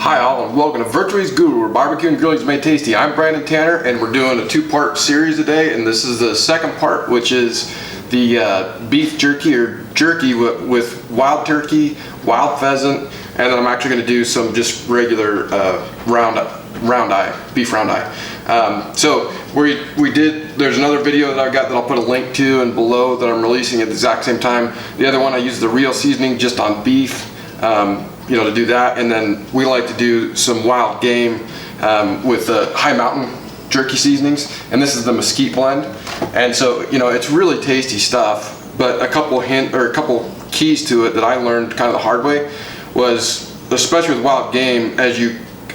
Hi all, and welcome to Virtually's Guru, where barbecue and grilling is made tasty. I'm Brandon Tanner, and we're doing a two-part series today, and this is the second part, which is the beef jerky, or jerky with wild turkey, wild pheasant, and then I'm actually going to do some just regular beef round eye. So there's another video that I've got that I'll put a link to and below that I'm releasing at the exact same time. The other one I use the real seasoning just on beef. To do that, and then we like to do some wild game with the high mountain jerky seasonings, and this is the Mesquite Blend, and so it's really tasty stuff. But a couple keys to it that I learned kind of the hard way was, especially with wild game,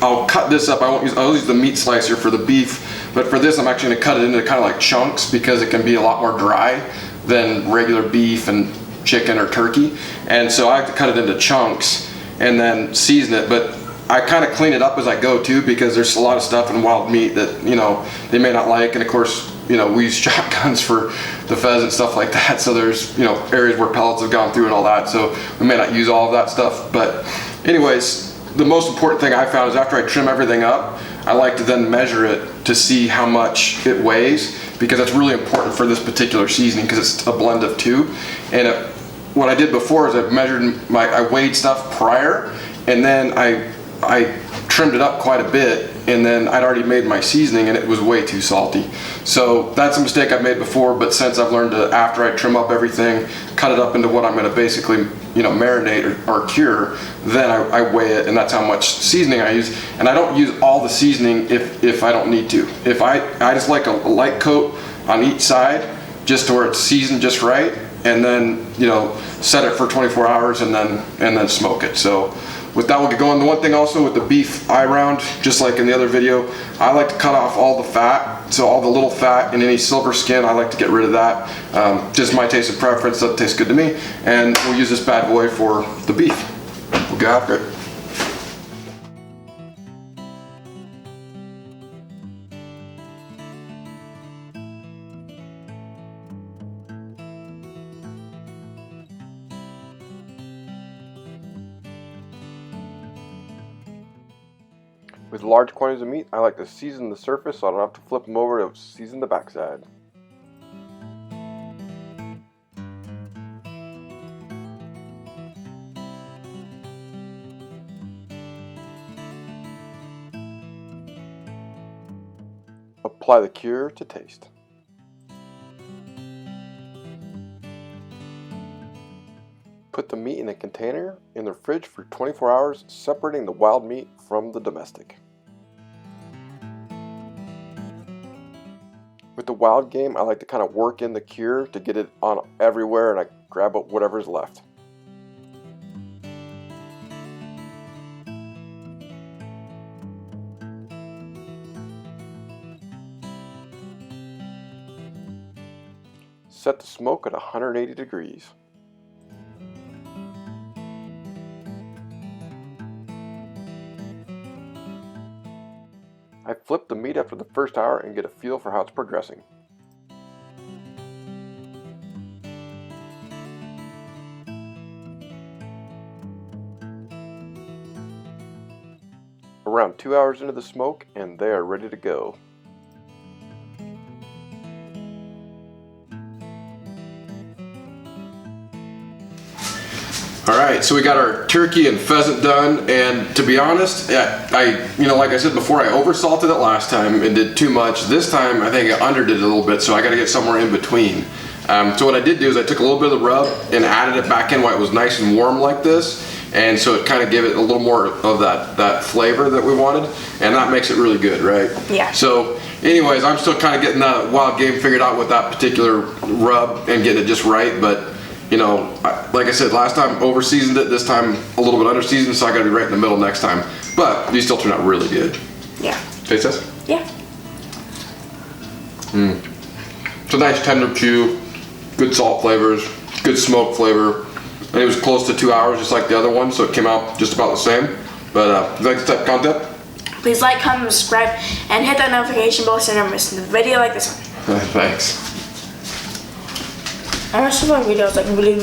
I'll cut this up. I'll use the meat slicer for the beef, but for this I'm actually going to cut it into kind of like chunks because it can be a lot more dry than regular beef and chicken or turkey, and so I have to cut it into chunks and then season it. But I kind of clean it up as I go too, because there's a lot of stuff in wild meat that they may not like, and of course we use shotguns for the pheasant, stuff like that, so there's areas where pellets have gone through and all that, so we may not use all of that stuff. But anyways, the most important thing I found is after I trim everything up, I like to then measure it to see how much it weighs, because that's really important for this particular seasoning, because it's a blend of two. And what I did before is I weighed stuff prior, and then I trimmed it up quite a bit, and then I'd already made my seasoning and it was way too salty. So that's a mistake I've made before, but since I've learned to, after I trim up everything, cut it up into what I'm going to basically marinate or cure, then I weigh it, and that's how much seasoning I use. And I don't use all the seasoning if I don't need to. If I just like a light coat on each side, just to where it's seasoned just right, and then set it for 24 hours and then smoke it. So with that, we'll get going. The one thing also with the beef eye round, just like in the other video, I like to cut off all the fat, so all the little fat and any silver skin, I like to get rid of that. Just my taste and preference, that tastes good to me, and we'll use this bad boy for the beef. We'll get after it. With large quantities of meat, I like to season the surface so I don't have to flip them over to season the backside. Apply the cure to taste. Put the meat in a container in the fridge for 24 hours, separating the wild meat from the domestic. With the wild game, I like to kind of work in the cure to get it on everywhere, and I grab whatever's left. Set the smoke at 180 degrees. I flip the meat after the first hour and get a feel for how it's progressing. Around 2 hours into the smoke, and they are ready to go. Alright, so we got our turkey and pheasant done, and to be honest, like I said before, I oversalted it last time and did too much. This time I think I underdid it a little bit, so I got to get somewhere in between. So what I did do is I took a little bit of the rub and added it back in while it was nice and warm like this, and so it kind of gave it a little more of that flavor that we wanted, and that makes it really good, right? Yeah. So anyways, I'm still kind of getting that wild game figured out with that particular rub and getting it just right, but like I said, last time over seasoned it, this time a little bit under seasoned, so I gotta be right in the middle next time. But these still turn out really good. Yeah. Taste this? Yeah. It's a nice tender chew, good salt flavors, good smoke flavor, and it was close to 2 hours just like the other one, so it came out just about the same. But if you like this type of content, please like, comment, subscribe, and hit that notification bell so you never miss a video like this one. Thanks. I watch some videos like really